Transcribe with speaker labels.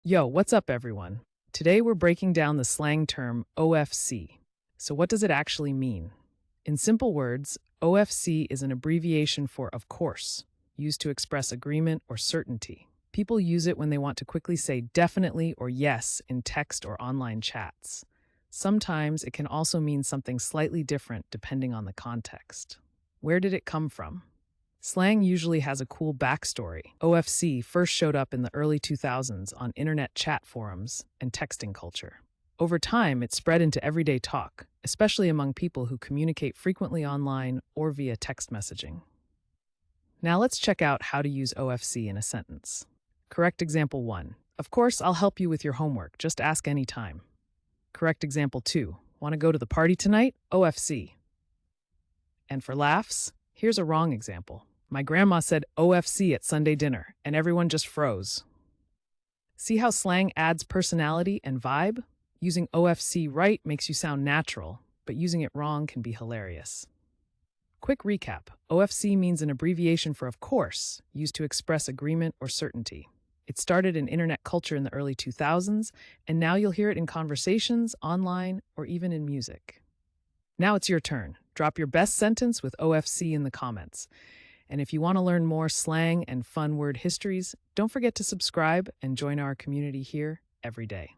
Speaker 1: Yo, what's up, everyone? Today we're breaking down the slang term OFC. So, what does it actually mean? In simple words, OFC is an abbreviation for of course, used to express agreement or certainty. People use it when they want to quickly say definitely or yes in text or online chats. Sometimes it can also mean something slightly different depending on the context. Where did it come from? Slang usually has a cool backstory. OFC first showed up in the early 2000s on internet chat forums and texting culture. Over time, it spread into everyday talk, especially among people who communicate frequently online or via text messaging. Now let's check out how to use OFC in a sentence. Correct example 1. Of course, I'll help you with your homework. Just ask anytime. Correct example 2. Want to go to the party tonight? OFC. And for laughs, here's a wrong example. My grandma said OFC at Sunday dinner, and everyone just froze. See how slang adds personality and vibe? Using OFC right makes you sound natural, but using it wrong can be hilarious. Quick recap. OFC means an abbreviation for of course, used to express agreement or certainty. It started in internet culture in the early 2000s, and now you'll hear it in conversations, online, or even in music. Now it's your turn. Drop your best sentence with OFC in the comments. And if you want to learn more slang and fun word histories, don't forget to subscribe and join our community here every day.